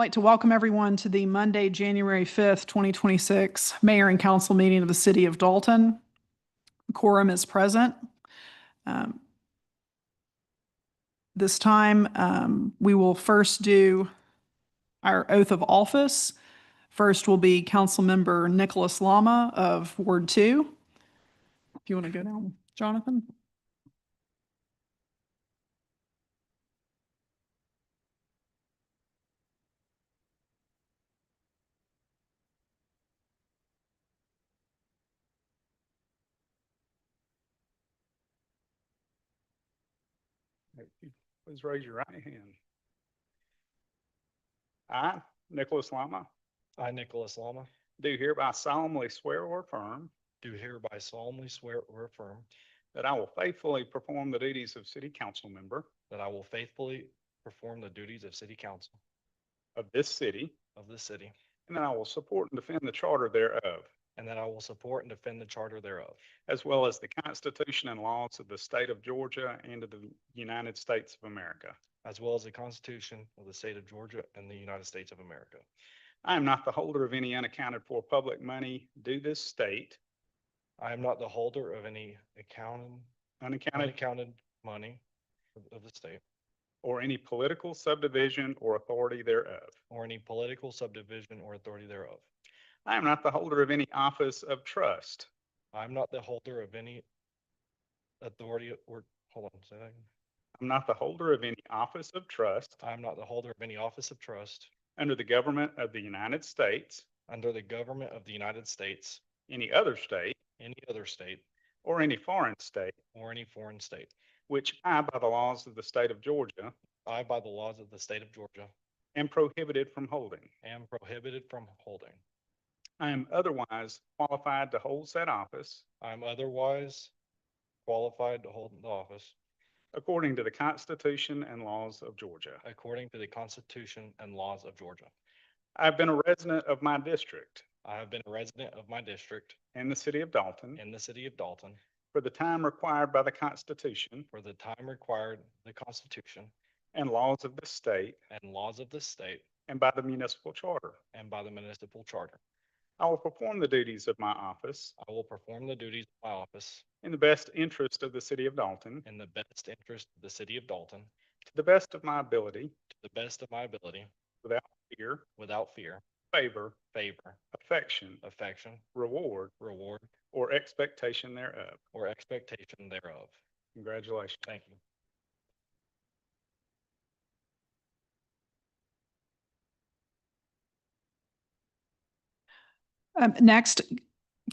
Like to welcome everyone to the Monday, January 5th, 2026 Mayor and Council meeting of the City of Dalton. Quorum is present. This time, we will first do our oath of office. First will be Councilmember Nicholas Lama of Ward 2. If you want to go down, Jonathan. Please raise your right hand. I, Nicholas Lama, I, Nicholas Lama, do hereby solemnly swear or affirm do hereby solemnly swear or affirm that I will faithfully perform the duties of City Council member that I will faithfully perform the duties of City Council of this city, of this city, and that I will support and defend the Charter thereof, and that I will support and defend the Charter thereof, as well as the Constitution and laws of the State of Georgia and of the United States of America. as well as the Constitution of the State of Georgia and the United States of America. I am not the holder of any unaccounted for public money due this state, I am not the holder of any unaccounted money of the state, or any political subdivision or authority thereof. or any political subdivision or authority thereof. I am not the holder of any office of trust, I am not the holder of any authority or, hold on, say that again. I'm not the holder of any office of trust I am not the holder of any office of trust under the government of the United States, under the government of the United States, any other state, any other state, or any foreign state, or any foreign state. which I, by the laws of the state of Georgia, I, by the laws of the state of Georgia, am prohibited from holding. am prohibited from holding. I am otherwise qualified to hold said office I am otherwise qualified to hold the office according to the Constitution and laws of Georgia. according to the Constitution and laws of Georgia. I have been a resident of my district I have been a resident of my district in the city of Dalton in the city of Dalton for the time required by the Constitution for the time required the Constitution and laws of this state and laws of this state and by the municipal charter. and by the municipal charter. I will perform the duties of my office I will perform the duties of my office in the best interest of the city of Dalton, in the best interest of the city of Dalton, to the best of my ability, to the best of my ability, without fear, without fear, favor, favor, affection, affection, reward, reward, or expectation thereof. or expectation thereof. Congratulations. Thank you. Next,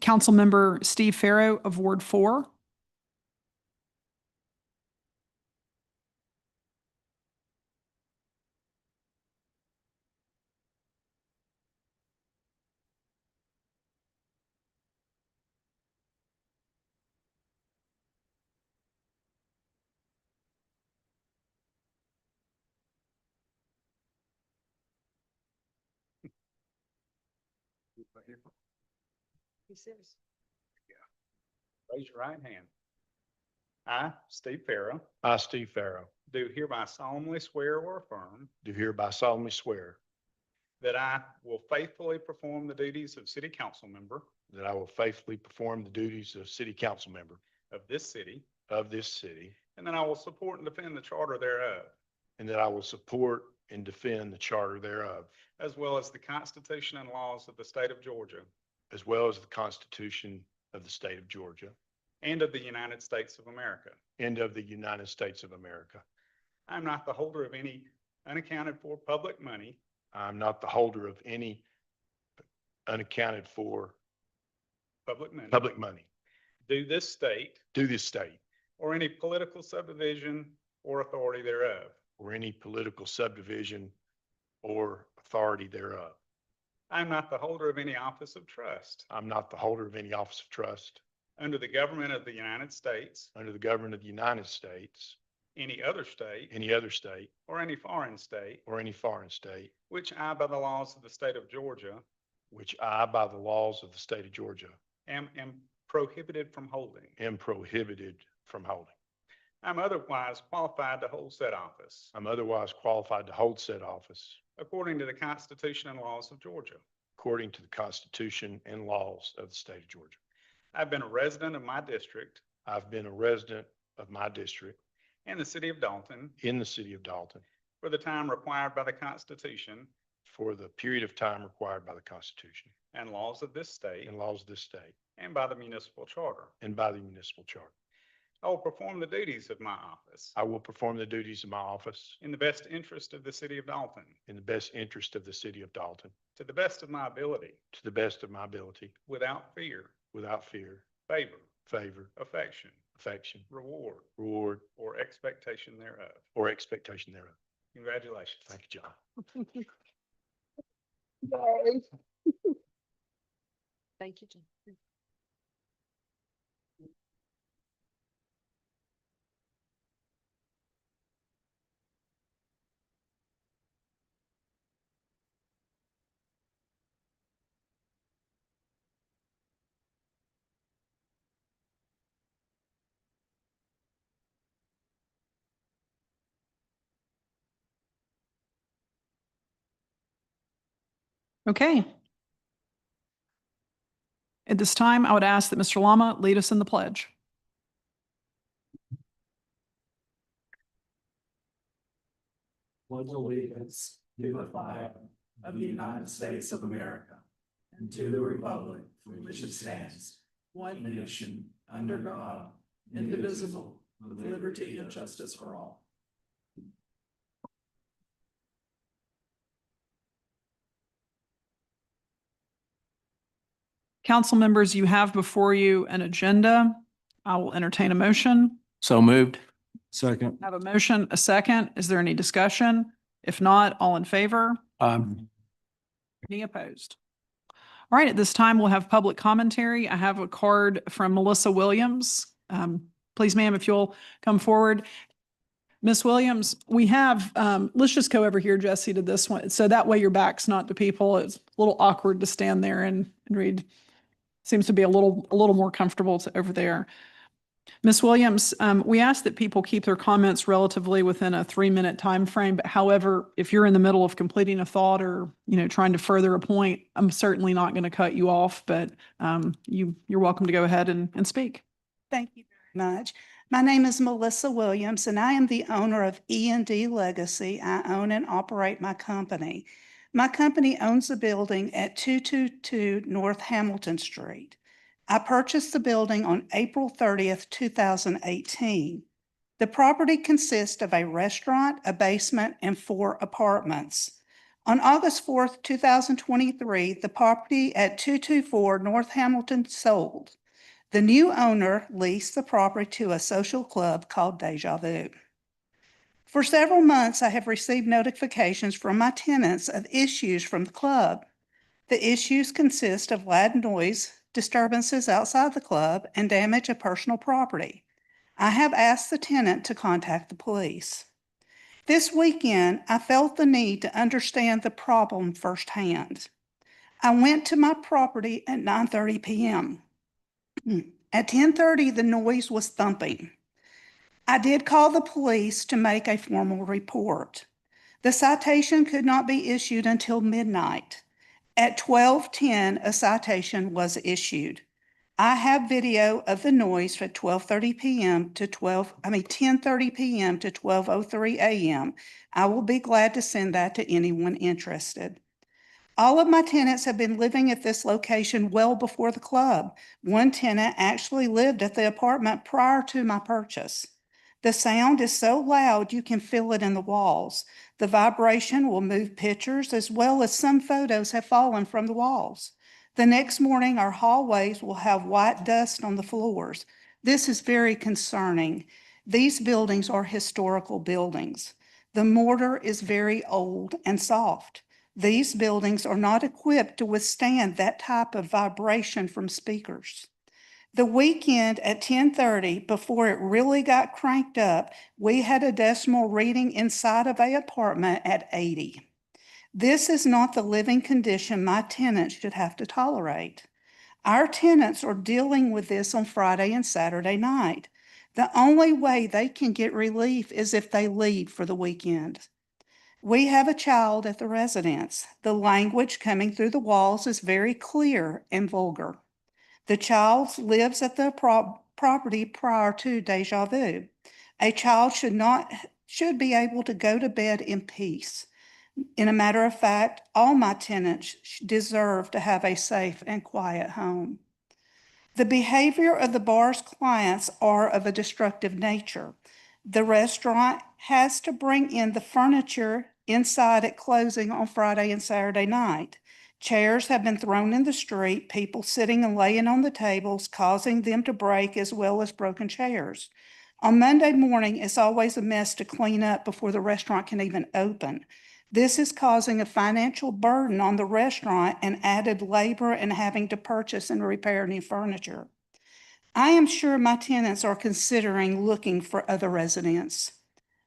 Councilmember Steve Farrow of Ward 4. Raise your right hand. I, Steve Farrow, I, Steve Farrow, do hereby solemnly swear or affirm do hereby solemnly swear that I will faithfully perform the duties of City Council member that I will faithfully perform the duties of City Council member of this city, of this city, and that I will support and defend the Charter thereof, and that I will support and defend the Charter thereof, as well as the Constitution and laws of the State of Georgia as well as the Constitution of the State of Georgia and of the United States of America. and of the United States of America. I am not the holder of any unaccounted for public money I am not the holder of any unaccounted for public money due this state due this state or any political subdivision or authority thereof. or any political subdivision or authority thereof. I am not the holder of any office of trust I'm not the holder of any office of trust under the government of the United States, under the government of the United States, any other state, any other state, or any foreign state, or any foreign state, which I, by the laws of the State of Georgia, which I, by the laws of the state of Georgia, am prohibited from holding. am prohibited from holding. I'm otherwise qualified to hold said office I'm otherwise qualified to hold said office according to the Constitution and laws of Georgia. according to the Constitution and laws of the state of Georgia. I've been a resident of my district I've been a resident of my district in the city of Dalton in the city of Dalton for the time required by the Constitution for the period of time required by the Constitution and laws of this state and laws of this state and by the municipal charter. and by the municipal charter. I will perform the duties of my office I will perform the duties of my office in the best interest of the city of Dalton, in the best interest of the city of Dalton, to the best of my ability, to the best of my ability, without fear, without fear, favor, favor, affection, affection, reward, reward, or expectation thereof. or expectation thereof. Congratulations. Thank you, John. Thank you, Jim. Okay. At this time, I would ask that Mr. Lama lead us in the pledge. Pledge allegiance to the flag of the United States of America and to the republic for which it stands, one nation, under God, indivisible, with liberty and justice for all. Council members, you have before you an agenda. I will entertain a motion. So moved. Second. I have a motion, a second. Is there any discussion? If not, all in favor? Any opposed? All right, at this time, we'll have public commentary. I have a card from Melissa Williams. Please, ma'am, if you'll come forward. Miss Williams, we have, let's just go over here, Jesse, to this one. So that way your back's not to people. It's a little awkward to stand there and read. Seems to be a little more comfortable over there. Miss Williams, we ask that people keep their comments relatively within a 3-minute time frame. But however, if you're in the middle of completing a thought or, trying to further a point, I'm certainly not going to cut you off, but you're welcome to go ahead and speak. Thank you very much. My name is Melissa Williams, and I am the owner of E&D Legacy. I own and operate my company. My company owns a building at 222 North Hamilton Street. I purchased the building on April 30th, 2018. The property consists of a restaurant, a basement, and 4 apartments. On August 4th, 2023, the property at 224 North Hamilton sold. The new owner leased the property to a social club called Deja Vu. For several months, I have received notifications from my tenants of issues from the club. The issues consist of loud noise, disturbances outside the club, and damage of personal property. I have asked the tenant to contact the police. This weekend, I felt the need to understand the problem firsthand. I went to my property at 9:30 p.m. At 10:30, the noise was thumping. I did call the police to make a formal report. The citation could not be issued until midnight. At 12:10, a citation was issued. I have video of the noise from 10:30 p.m. to 12:03 a.m. I will be glad to send that to anyone interested. All of my tenants have been living at this location well before the club. One tenant actually lived at the apartment prior to my purchase. The sound is so loud you can feel it in the walls. The vibration will move pictures as well as some photos have fallen from the walls. The next morning, our hallways will have white dust on the floors. This is very concerning. These buildings are historical buildings. The mortar is very old and soft. These buildings are not equipped to withstand that type of vibration from speakers. The weekend at 10:30, before it really got cranked up, we had a decimal reading inside of an apartment at 80. This is not the living condition my tenants should have to tolerate. Our tenants are dealing with this on Friday and Saturday night. The only way they can get relief is if they leave for the weekend. We have a child at the residence. The language coming through the walls is very clear and vulgar. The child lives at the property prior to deja vu. A child should be able to go to bed in peace. In a matter of fact, all my tenants deserve to have a safe and quiet home. The behavior of the bar's clients are of a destructive nature. The restaurant has to bring in the furniture inside at closing on Friday and Saturday night. Chairs have been thrown in the street, people sitting and laying on the tables, causing them to break, as well as broken chairs. On Monday morning, it's always a mess to clean up before the restaurant can even open. This is causing a financial burden on the restaurant and added labor and having to purchase and repair new furniture. I am sure my tenants are considering looking for other residents.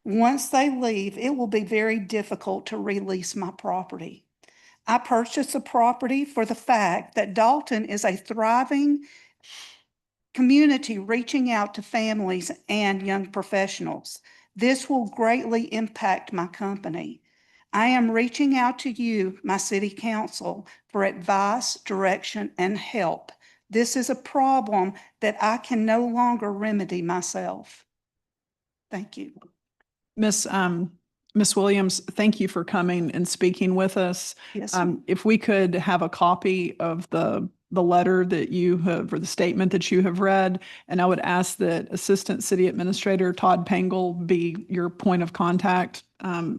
Once they leave, it will be very difficult to release my property. I purchased the property for the fact that Dalton is a thriving community reaching out to families and young professionals. This will greatly impact my company. I am reaching out to you, my city council, for advice, direction, and help. This is a problem that I can no longer remedy myself. Thank you. Miss Williams, thank you for coming and speaking with us. Yes, ma'am. If we could have a copy of the letter that you have, or the statement that you have read, and I would ask that Assistant City Administrator Todd Pangle be your point of contact.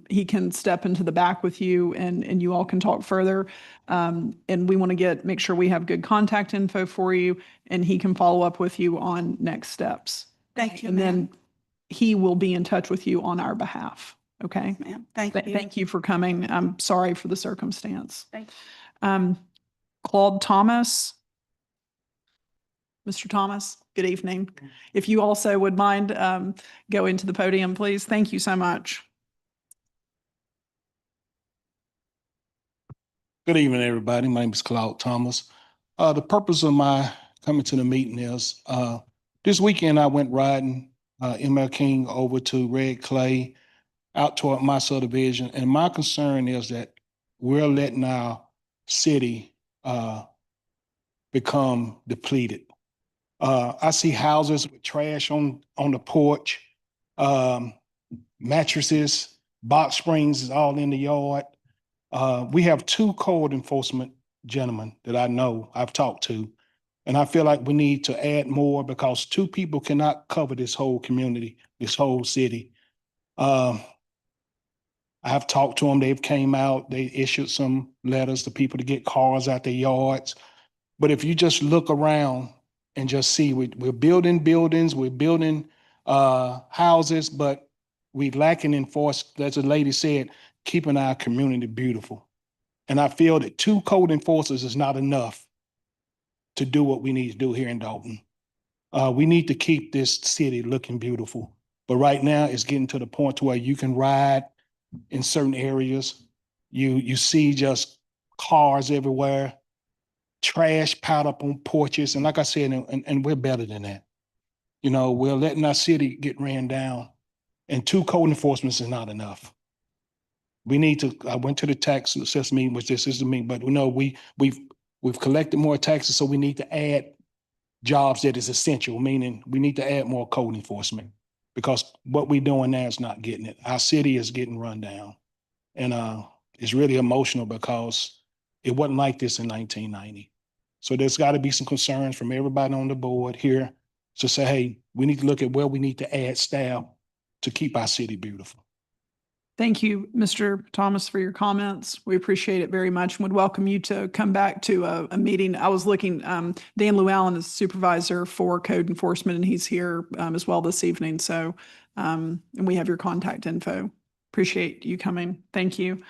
He can step into the back with you and you all can talk further. And we want to make sure we have good contact info for you, and he can follow up with you on next steps. Thank you, And ma'am. then he will be in touch with you on our behalf. Okay? Ma'am, thank you. Thank you for coming. I'm sorry for the circumstance. Thank you. Claude Thomas. Mr. Thomas, good evening. If you also would mind going to the podium, please. Thank you so much. Good evening, everybody. My name is Claude Thomas. The purpose of my coming to the meeting is this weekend I went riding ML King over to Red Clay out toward my subdivision. And my concern is that we're letting our city become depleted. I see houses with trash on the porch, mattresses, box springs is all in the yard. We have two code enforcement gentlemen that I know I've talked to, and I feel like we need to add more because two people cannot cover this whole community, this whole city. I have talked to them. They've came out. They issued some letters to people to get cars out their yards. But if you just look around and just see, we're building buildings, we're building houses, but we lacking as the lady said, keeping our community beautiful. And I feel that two code enforcers is not enough to do what we need to do here in Dalton. We need to keep this city looking beautiful. But right now it's getting to the point to where you can ride in certain areas. You see just cars everywhere, trash piled up on porches. And like I said, and we're better than that. You know, we're letting our city get ran down, and two code enforcements is not enough. We need to, I went to the tax assessment meeting, which this is the meeting, but we know we've collected more taxes, so we need to add jobs that is essential, meaning we need to add more code enforcement because what we're doing now is not getting it. Our city is getting run down. And it's really emotional because it wasn't like this in 1990. So there's got to be some concerns from everybody on the board here to say, hey, we need to look at where we need to add staff to keep our city beautiful. Thank you, Mr. Thomas, for your comments. We appreciate it very much and would welcome you to come back to a meeting. I was looking, Dan Llewellyn is supervisor for code enforcement, and he's here as well this evening. So, and we have your contact info. Appreciate you coming. Thank you.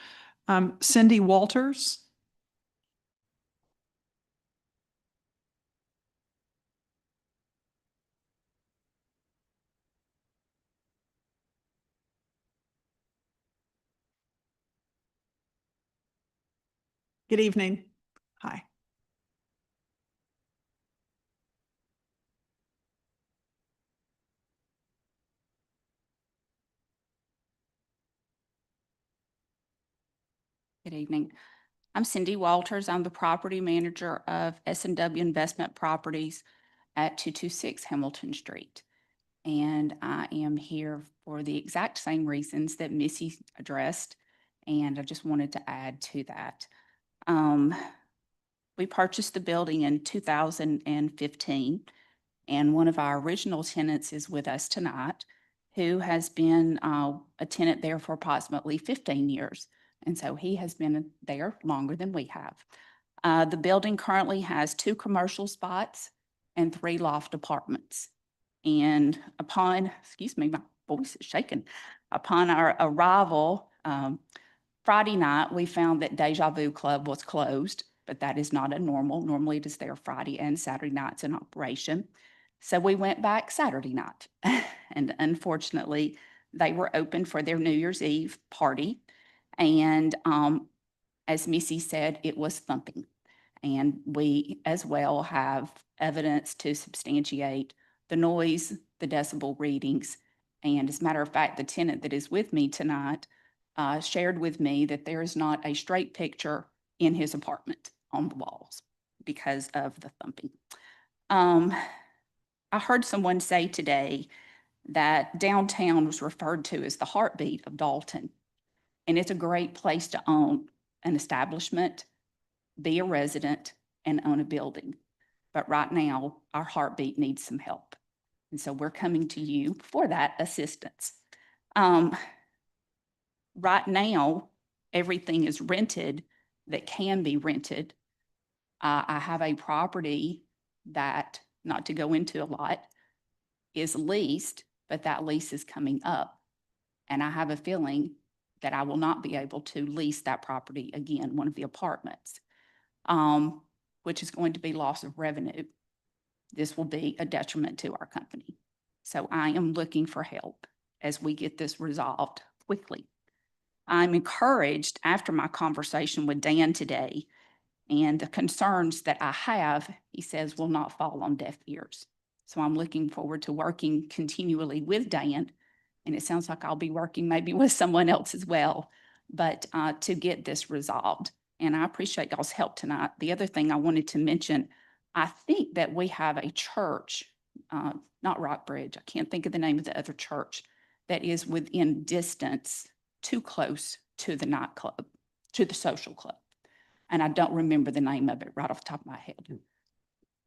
Cindy Walters. Good evening. Hi. Good evening. I'm Cindy Walters. I'm the property manager of S&W Investment Properties at 226 Hamilton Street. And I am here for the exact same reasons that Missy addressed, and I just wanted to add to that. We purchased the building in 2015, and one of our original tenants is with us tonight, who has been a tenant there for approximately 15 years. And so he has been there longer than we have. The building currently has 2 commercial spots and 3 loft apartments. And upon, excuse me, my voice is shaking. Upon our arrival, Friday night, we found that Deja Vu Club was closed, but that is not a normal. Normally it is there Friday and Saturday nights in operation. So we went back Saturday night, and unfortunately, they were open for their New Year's Eve party. And as Missy said, it was thumping. And we as well have evidence to substantiate the noise, the decibel readings. And as a matter of fact, the tenant that is with me tonight shared with me that there is not a straight picture in his apartment on the walls because of the thumping. I heard someone say today that downtown was referred to as the heartbeat of Dalton. And it's a great place to own an establishment, be a resident, and own a building. But right now, our heartbeat needs some help. And so we're coming to you for that assistance. Right now, everything is rented that can be rented. I have a property that, not to go into a lot, is leased, but that lease is coming up. And I have a feeling that I will not be able to lease that property again, one of the apartments, which is going to be loss of revenue. This will be a detriment to our company. So I am looking for help as we get this resolved quickly. I'm encouraged after my conversation with Dan today, and the concerns that I have, he says, will not fall on deaf ears. So I'm looking forward to working continually with Dan, and it sounds like I'll be working maybe with someone else as well, but to get this resolved. And I appreciate y'all's help tonight. The other thing I wanted to mention, I think that we have a church, not Rockbridge, I can't think of the name of the other church, that is within distance too close to the nightclub, to the social club. And I don't remember the name of it right off the top of my head.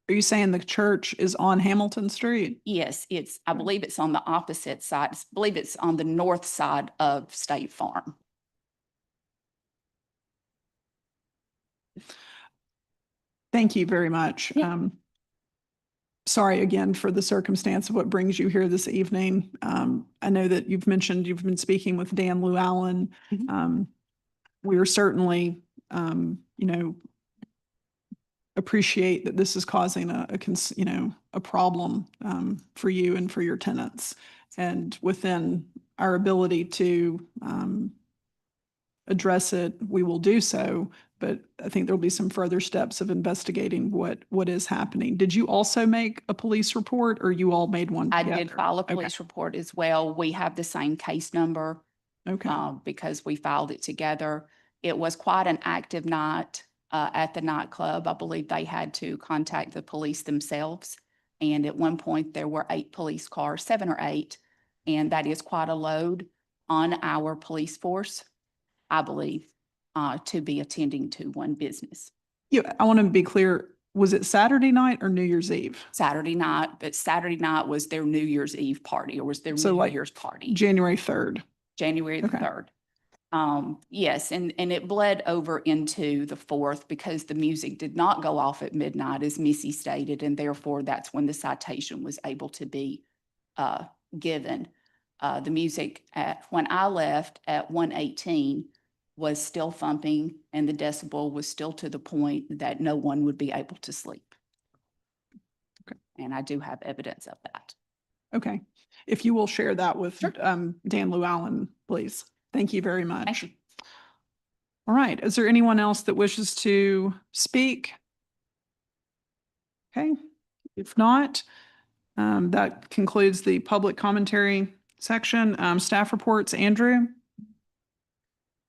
Are you saying the church is on Hamilton Street? Yes, I believe it's on the opposite side. I believe it's on the north side of State Farm. Thank you very much. Yeah. Sorry again for the circumstance of what brings you here this evening. I know that you've mentioned you've been speaking with Dan Llewellyn. We are certainly, appreciate that this is causing a problem for you and for your tenants. And within our ability to address it, we will do so. But I think there'll be some further steps of investigating what is happening. Did you also make a police report, or you all made one I together? did file a Okay. police report as well. We have the same case number Okay. because we filed it together. It was quite an active night at the nightclub. I believe they had to contact the police themselves. And at one point, there were 8 police cars, 7 or 8. And that is quite a load on our police force, I believe, to be attending to one business. Yeah, I want to be clear. Was it Saturday night or New Year's Eve? Saturday night, but Saturday night was their New Year's Eve party, or was their So New like Year's party. January 3rd. January the Okay. 3rd. Yes, and it bled over into the 4th because the music did not go off at midnight, as Missy stated, and therefore that's when the citation was able to be given. The music when I left at 1:18 was still thumping, and the decibel was still to the point that no one would be able to sleep. Okay. And I do have evidence of that. Okay. If you will share that with Sure. Dan Llewellyn, please. Thank you very much. Thank you. All right. Is there anyone else that wishes to speak? Okay. If not, that concludes the public commentary section. Staff reports, Andrew?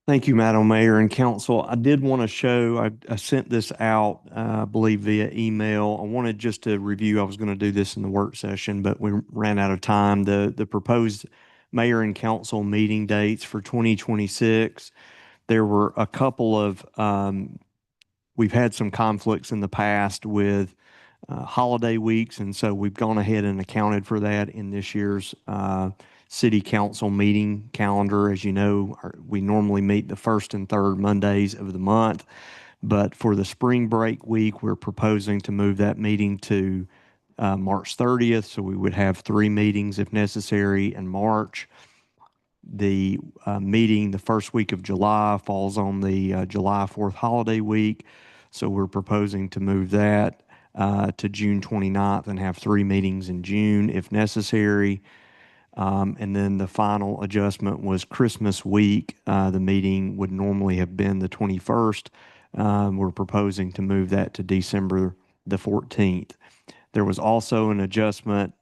Thank you, Madam Mayor and Council. I did want to show, I sent this out, I believe via email. I wanted just to review, I was going to do this in the work session, but we ran out of time. The proposed mayor and council meeting dates for 2026. There were a couple of, we've had some conflicts in the past with holiday weeks, and so we've gone ahead and accounted for that in this year's city council meeting calendar. As you know, we normally meet the first and third Mondays of the month, but for the spring break week, we're proposing to move that meeting to March 30th, so we would have 3 meetings if necessary in March. The meeting the first week of July falls on the July 4th holiday week, so we're proposing to move that to June 29th and have 3 meetings in June if necessary. And then the final adjustment was Christmas week. The meeting would normally have been the 21st. We're proposing to move that to December the 14th. There was also an adjustment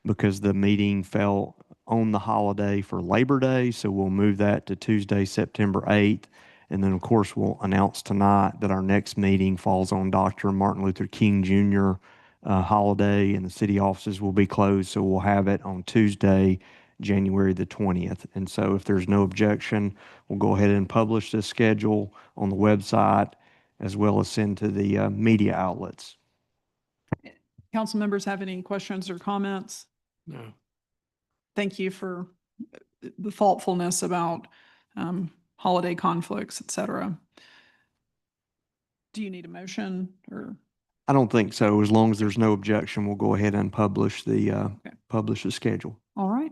because the meeting fell on the holiday for Labor Day, so we'll move that to Tuesday, September 8th. And then, of course, we'll announce tonight that our next meeting falls on Dr. Martin Luther King Jr. Holiday, and the city offices will be closed, so we'll have it on Tuesday, January the 20th. And so if there's no objection, we'll go ahead and publish this schedule on the website as well as send to the media outlets. Council members have any questions or comments? No. Thank you for the thoughtfulness about holiday conflicts, et cetera. Do you need a motion or? I don't think so. As long as there's no objection, we'll go ahead and publish the schedule. All right.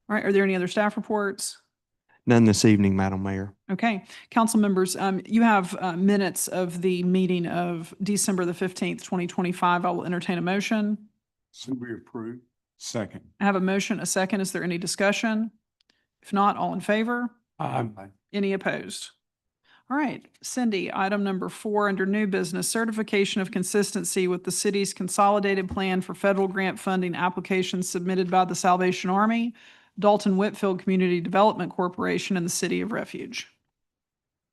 All right. Are there any other staff reports? None this evening, Madam Mayor. Okay. Council members, you have minutes of the meeting of December the 15th, 2025. I will entertain a motion. So we approve. Second. I have a motion, a second. Is there any discussion? If not, all in favor? Aye. Any opposed? All right, Cindy, item number 4 under new business, certification of consistency with the city's consolidated plan for federal grant funding applications submitted by the Salvation Army, Dalton Whitfield Community Development Corporation, and the City of Refuge.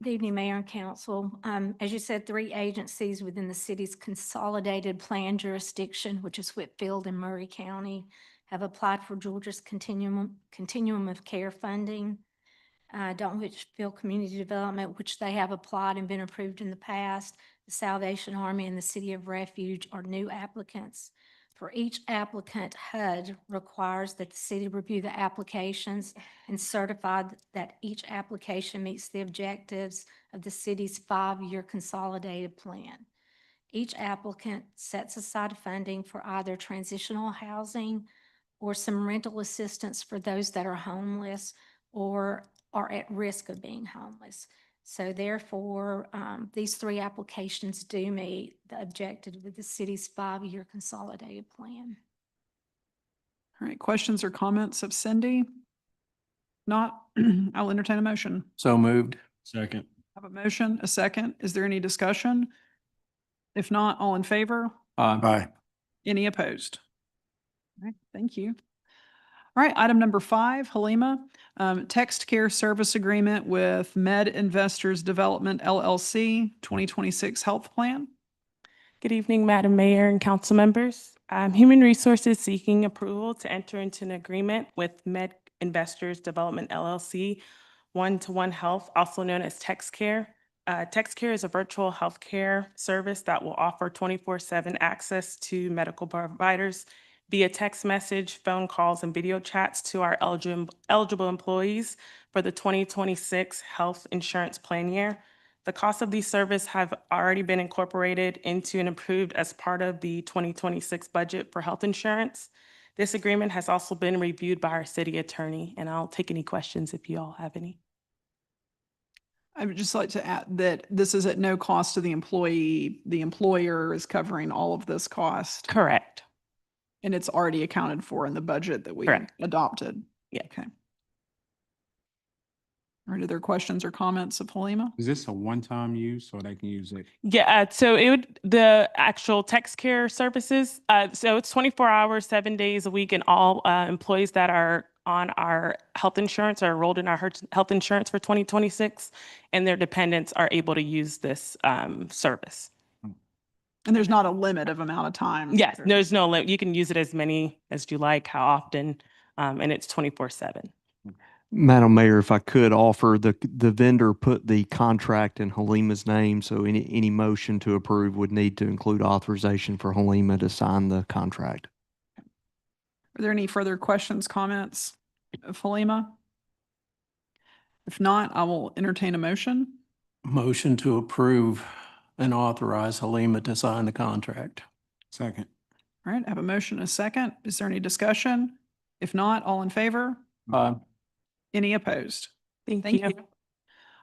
Good evening, Mayor and Council. As you said, 3 agencies within the city's consolidated plan jurisdiction, which is Whitfield and Murray County, have applied for Georgia's continuum of care funding. Dalton Whitfield Community Development, which they have applied and been approved in the past. The Salvation Army and the City of Refuge are new applicants. For each applicant, HUD requires that the city review the applications and certify that each application meets the objectives of the city's 5-year consolidated plan. Each applicant sets aside funding for either transitional housing or some rental assistance for those that are homeless or are at risk of being homeless. So therefore, these 3 applications do meet the objective of the city's 5-year consolidated plan. All right, questions or comments of Cindy? Not, I'll entertain a motion. So moved. Second. I have a motion, a second. Is there any discussion? If not, all in favor? Aye. Any opposed? All right, thank you. All right, item number 5, Halima, text care service agreement with Med Investors Development LLC 2026 health plan. Good evening, Madam Mayor and council members. Human Resources seeking approval to enter into an agreement with Med Investors Development LLC, One-to-One Health, also known as TextCare. TextCare is a virtual healthcare service that will offer 24/7 access to medical providers via text message, phone calls, and video chats to our eligible employees for the 2026 health insurance plan year. The cost of these services have already been incorporated into and approved as part of the 2026 budget for health insurance. This agreement has also been reviewed by our city attorney, and I'll take any questions if you all have any. I would just like to add that this is at no cost to the employee. The employer is covering all of this cost. Correct. And it's already accounted for in the budget that we Correct. adopted. Yeah. Okay. All right, are there questions or comments of Halima? Is this a one-time use or they can use it? Yeah, so the actual text care services, so it's 24 hours, 7 days a week, and all employees that are on our health insurance or enrolled in our health insurance for 2026, and their dependents are able to use this service. And there's not a limit of amount of time. Yes, there's no limit. You can use it as many as you like, how often, and it's 24/7. Madam Mayor, if I could offer, the vendor put the contract in Halima's name, so any motion to approve would need to include authorization for Halima to sign the contract. Are there any further questions, comments of Halima? If not, I will entertain a motion. Motion to approve and authorize Halima to sign the contract. Second. All right, I have a motion and a second. Is there any discussion? If not, all in favor? Any opposed? Thank Thank you. you.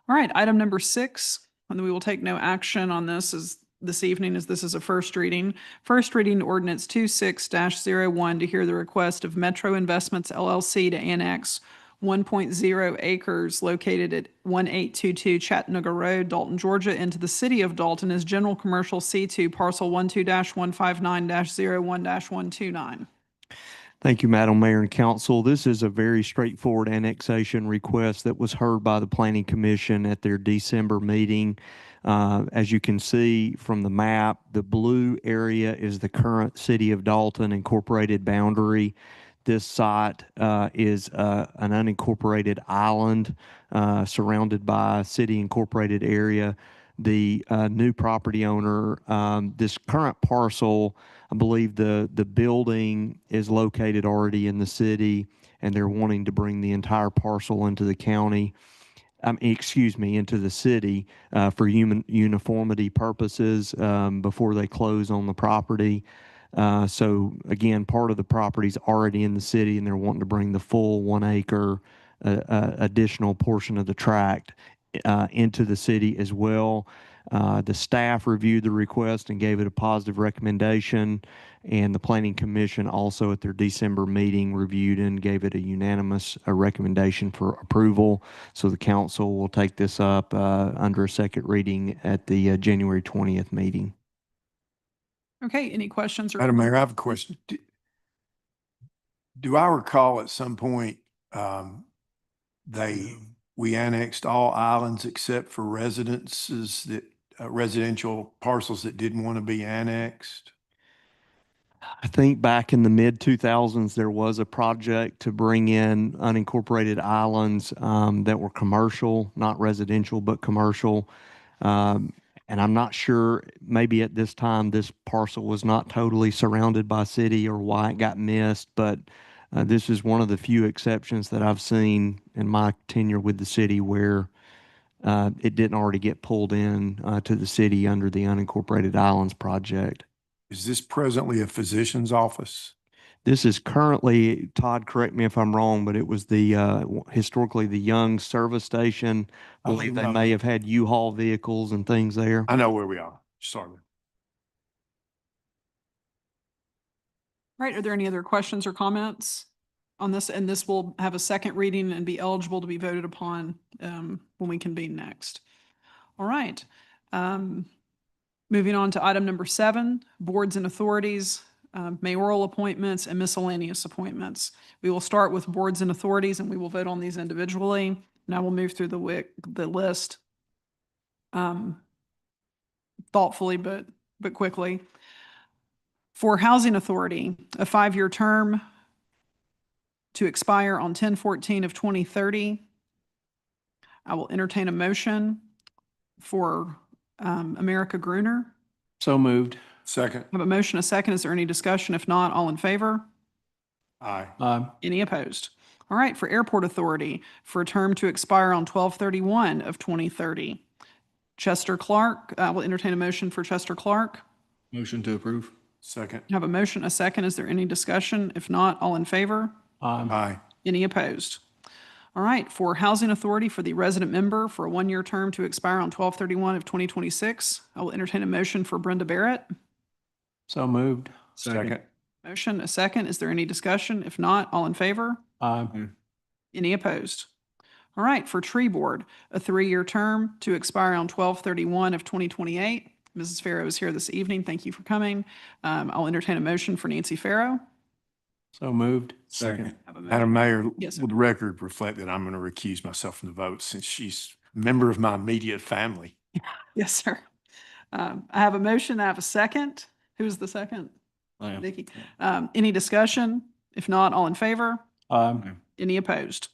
All right, item number 6, and we will take no action on this evening as this is a first reading. First reading ordinance 26-01 to hear the request of Metro Investments LLC to annex 1.0 acres located at 1822 Chattanooga Road, Dalton, Georgia, into the city of Dalton as general commercial C2 parcel 12-159-01-129. Thank you, Madam Mayor and Council. This is a very straightforward annexation request that was heard by the Planning Commission at their December meeting. As you can see from the map, the blue area is the current City of Dalton incorporated boundary. This site is an unincorporated island surrounded by a city incorporated area. The new property owner, this current parcel, I believe the building is located already in the city, and they're wanting to bring the entire parcel into the county. Into the city for uniformity purposes before they close on the property. So again, part of the property's already in the city, and they're wanting to bring the full 1 acre additional portion of the tract into the city as well. The staff reviewed the request and gave it a positive recommendation, and the Planning Commission also at their December meeting reviewed and gave it a unanimous recommendation for approval. So the council will take this up under a second reading at the January 20th meeting. Okay, any questions? Madam Mayor, I have a question. Do I recall at some point, we annexed all islands except for residences that, residential parcels that didn't want to be annexed? I think back in the mid-2000s, there was a project to bring in unincorporated islands that were commercial, not residential, but commercial. And I'm not sure, maybe at this time, this parcel was not totally surrounded by city or why it got missed, but this is one of the few exceptions that I've seen in my tenure with the city where it didn't already get pulled in to the city under the unincorporated islands project. Is this presently a physician's office? This is currently, Todd, correct me if I'm wrong, but it was the historically the Young Service Station. I believe they may have had U-Haul vehicles and things there. I know where we are. Sorry. Right, are there any other questions or comments on this? And this will have a second reading and be eligible to be voted upon when we convene next. All right. Moving on to item number 7, boards and authorities, mayoral appointments and miscellaneous appointments. We will start with boards and authorities, and we will vote on these individually. And I will move through the list thoughtfully, but quickly. For Housing Authority, a 5-year term to expire on 10/14 of 2030. I will entertain a motion for America Gruner. So moved. Second. I have a motion, a second. Is there any discussion? If not, all in favor? Aye. Any opposed? All right, for Airport Authority, for a term to expire on 12/31 of 2030. Chester Clark, I will entertain a motion for Chester Clark. Motion to approve. Second. I have a motion, a second. Is there any discussion? If not, all in favor? Aye. Any opposed? All right, for Housing Authority, for the resident member for a 1-year term to expire on 12/31 of 2026, I will entertain a motion for Brenda Barrett. So moved. Second. Motion, a second. Is there any discussion? If not, all in favor? Any opposed? All right, for Tree Board, a 3-year term to expire on 12/31 of 2028. Mrs. Farrow is here this evening. Thank you for coming. I'll entertain a motion for Nancy Farrow. So moved. Second. Have a motion. Madam Mayor, Yes, sir. would the record reflect that I'm going to recuse myself from the vote since she's a member of my immediate family? Yes, sir. I have a motion. I have a second. Who's the second? I am. Nikki. Any discussion? If not, all in favor? Any opposed?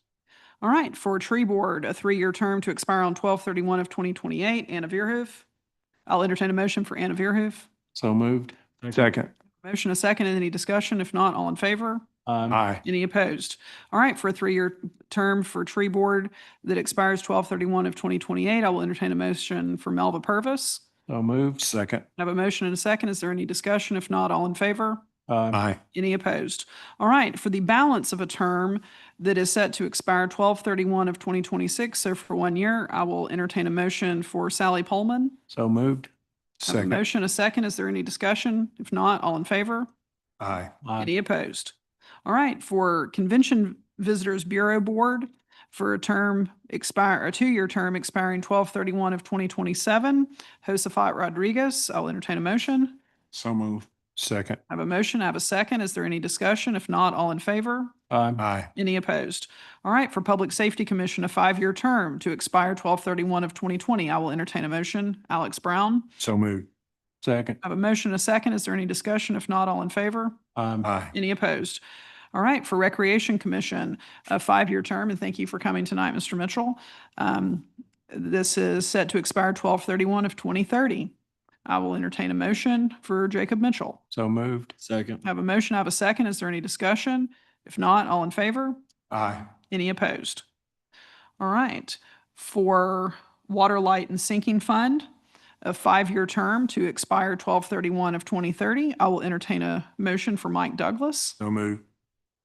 All right, for Tree Board, a 3-year term to expire on 12/31 of 2028. Anna Veerhoof. I'll entertain a motion for Anna Veerhoof. So moved. Second. Motion, a second. Any discussion? If not, all in favor? Aye. Any opposed? All right, for a 3-year term for Tree Board that expires 12/31 of 2028, I will entertain a motion for Melva Purvis. So moved. Second. I have a motion and a second. Is there any discussion? If not, all in favor? Aye. Any opposed? All right, for the balance of a term that is set to expire 12/31 of 2026, so for 1 year, I will entertain a motion for Sally Pullman. So moved. I have a motion, a second. Is there any discussion? If not, all in favor? Aye. Any opposed? All right, for Convention Visitors Bureau Board, for a 2-year term expiring 12/31 of 2027, Josafat Rodriguez. I'll entertain a motion. So moved. Second. I have a motion, I have a second. Is there any discussion? If not, all in favor? Aye. Any opposed? All right, for Public Safety Commission, a 5-year term to expire 12/31 of 2020. I will entertain a motion. Alex Brown. So moved. Second. I have a motion, a second. Is there any discussion? If not, all in favor? Aye. Any opposed? All right, for Recreation Commission, a 5-year term, and thank you for coming tonight, Mr. Mitchell. This is set to expire 12/31 of 2030. I will entertain a motion for Jacob Mitchell. So moved. Second. I have a motion, I have a second. Is there any discussion? If not, all in favor? Aye. Any opposed? All right, for Water, Light, and Sinking Fund, a 5-year term to expire 12/31 of 2030. I will entertain a motion for Mike Douglas. So moved.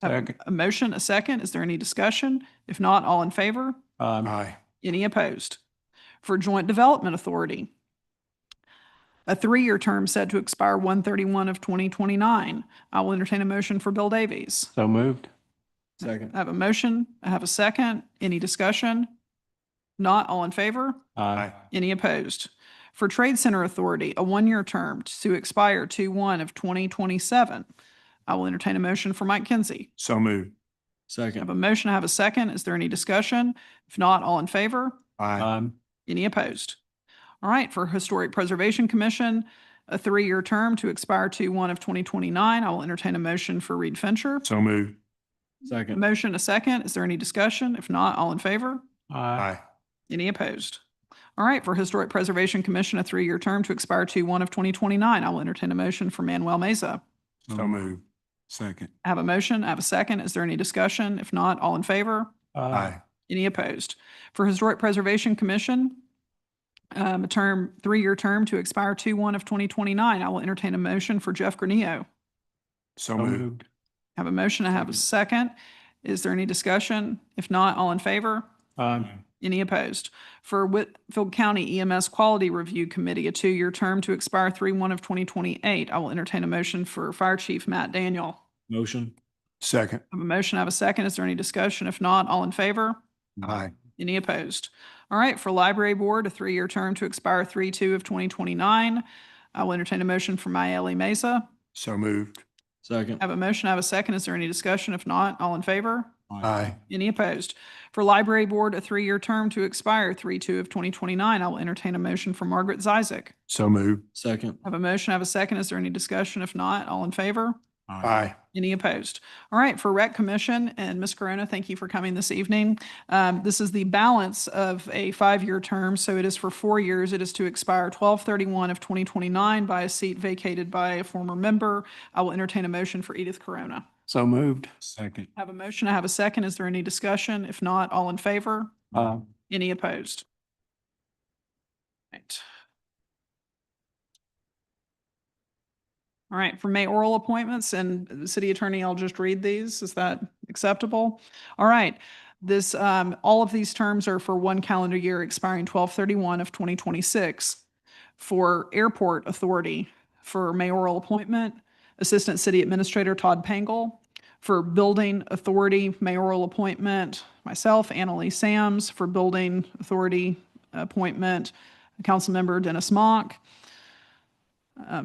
I have Second. a motion, a second. Is there any discussion? If not, all in favor? Aye. Any opposed? For Joint Development Authority, a 3-year term set to expire 1/31 of 2029. I will entertain a motion for Bill Davies. So moved. Second. I have a motion. I have a second. Any discussion? Not, all in favor? Aye. Any opposed? For Trade Center Authority, a 1-year term to expire 2/1 of 2027. I will entertain a motion for Mike Kinsey. So moved. I have Second. a motion. I have a second. Is there any discussion? If not, all in favor? Aye. Any opposed? All right, for Historic Preservation Commission, a 3-year term to expire 2/1 of 2029. I will entertain a motion for Reed Fincher. So moved. A Second. motion, a second. Is there any discussion? If not, all in favor? Aye. Any opposed? All right, for Historic Preservation Commission, a 3-year term to expire 2/1 of 2029. I will entertain a motion for Manuel Meza. So moved. Second. I have a motion. I have a second. Is there any discussion? If not, all in favor? Aye. Any opposed? For Historic Preservation Commission, a 3-year term to expire 2/1 of 2029. I will entertain a motion for Jeff Granillo. So moved. I have a motion. I have a second. Is there any discussion? If not, all in favor? Any opposed? For Whitfield County EMS Quality Review Committee, a 2-year term to expire 3/1 of 2028. I will entertain a motion for Fire Chief Matt Daniel. Motion. Second. I have a motion. I have a second. Is there any discussion? If not, all in favor? Aye. Any opposed? All right, for Library Board, a 3-year term to expire 3/2 of 2029. I will entertain a motion for Mayeli Mesa. So moved. Second. I have a motion, I have a second. Is there any discussion? If not, all in favor? Aye. Any opposed? For Library Board, a 3-year term to expire 3/2 of 2029. I will entertain a motion for Margaret Zizek. So moved. Second. I have a motion, I have a second. Is there any discussion? If not, all in favor? Aye. Any opposed? All right, for Rec Commission, and Ms. Corona, thank you for coming this evening. This is the balance of a 5-year term, so it is for 4 years. It is to expire 12/31 of 2029 by a seat vacated by a former member. I will entertain a motion for Edith Corona. So moved. Second. I have a motion, I have a second. Is there any discussion? If not, all in favor? Any opposed? Right. All right, for mayoral appointments and the city attorney, I'll just read these. Is that acceptable? All right. This, all of these terms are for 1 calendar year expiring 12/31 of 2026. For Airport Authority, for mayoral appointment, Assistant City Administrator Todd Pangle. For Building Authority mayoral appointment, myself, Annalee Sams. For Building Authority appointment, Councilmember Dennis Mock.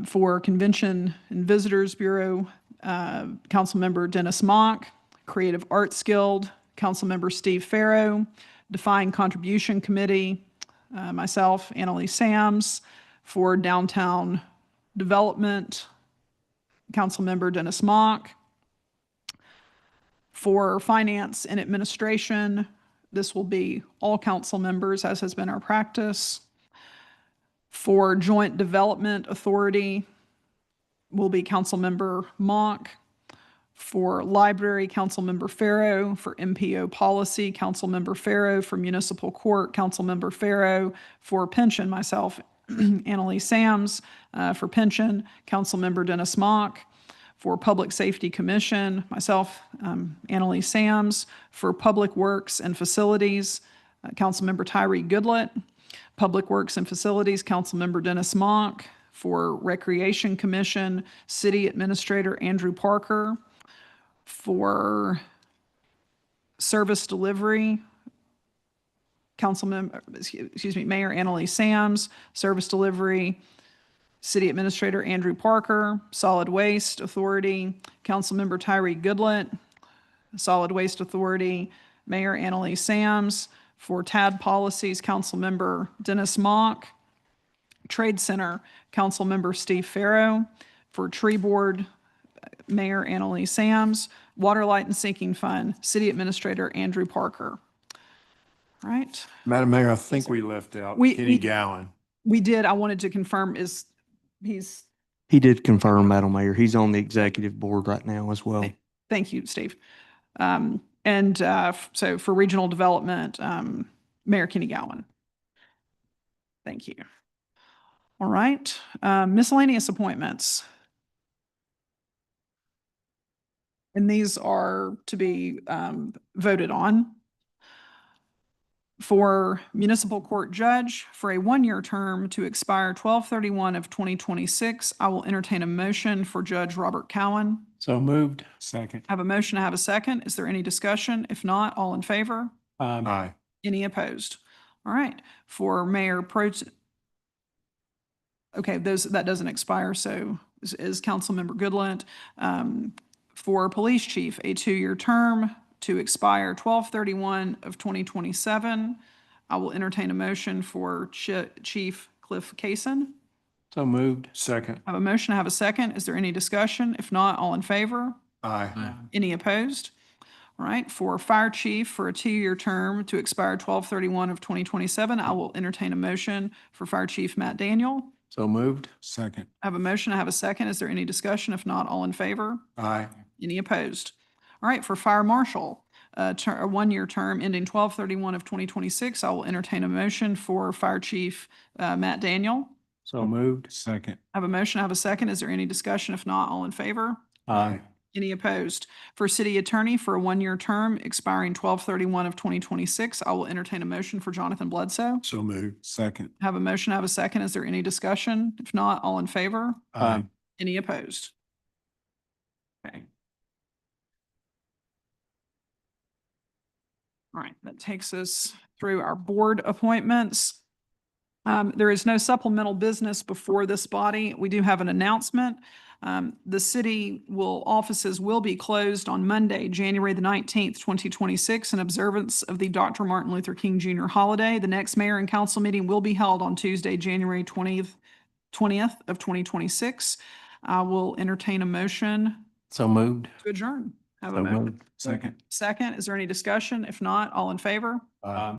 For Convention and Visitors Bureau, Councilmember Dennis Mock. Creative Arts Guild, Councilmember Steve Farrow. Defined Contribution Committee, myself, Annalise Sams. For Downtown Development, Councilmember Dennis Mock. For Finance and Administration, this will be all council members, as has been our practice. For Joint Development Authority will be Councilmember Mock. For Library, Councilmember Farrow. For MPO Policy, Councilmember Farrow. For Municipal Court, Councilmember Farrow. For Pension, myself, Annalise Sams. For Pension, Councilmember Dennis Mock. For Public Safety Commission, myself, Annalise Sams. For Public Works and Facilities, Councilmember Tyree Goodlett. Public Works and Facilities, Councilmember Dennis Mock. For Recreation Commission, City Administrator Andrew Parker. For Service Delivery, Mayor Annalise Sams. Service Delivery, City Administrator Andrew Parker. Solid Waste Authority, Councilmember Tyree Goodlett. Solid Waste Authority, Mayor Annalise Sams. For TAD Policies, Councilmember Dennis Mock. Trade Center, Councilmember Steve Farrow. For Tree Board, Mayor Annalise Sams. Water, Light, and Sinking Fund, City Administrator Andrew Parker. All right. Madam Mayor, I think we left out We- Kenny we- Gowan. We did, I wanted to confirm, He did confirm, Madam Mayor. He's on the executive board right now as well. thank you, Steve. So for Regional Development, Mayor Kenny Gowan. Thank you. All right, miscellaneous appointments. And these are to be voted on. For Municipal Court Judge, for a one-year term to expire 12/31 of 2026, I will entertain a motion for Judge Robert Cowan. So moved. Second. I have a motion, I have a second. Is there any discussion? If not, all in favor? Aye. Any opposed? All right, for Mayor Pro. Okay, that doesn't expire, so is Councilmember Goodland. For Police Chief, a two-year term to expire 12/31 of 2027. I will entertain a motion for Chief Cliff Cason. So moved. Second. I have a motion, I have a second. Is there any discussion? If not, all in favor? Aye. Any opposed? All right, for Fire Chief, for a two-year term to expire 12/31 of 2027, I will entertain a motion for Fire Chief Matt Daniel. So moved. Second. I have a motion, I have a second. Is there any discussion? If not, all in favor? Aye. Any opposed? All right, for Fire Marshal, a one-year term ending 12/31 of 2026, I will entertain a motion for Fire Chief Matt Daniel. So moved. Second. I have a motion, I have a second. Is there any discussion? If not, all in favor? Aye. Any opposed? For City Attorney, for a one-year term expiring 12/31 of 2026, I will entertain a motion for Jonathan Bledsoe. So moved. Second. I have a motion, I have a second. Is there any discussion? If not, all in favor? Aye. Any opposed? Okay. All right, that takes us through our board appointments. There is no supplemental business before this body. We do have an announcement. The city offices will be closed on Monday, January the 19th, 2026, in observance of the Dr. Martin Luther King Jr. holiday. The next mayor and council meeting will be held on Tuesday, January 20th of 2026. I will entertain a motion So moved. to adjourn. Have a So motion. moved. Second. Second, is there any discussion? If not, all in favor?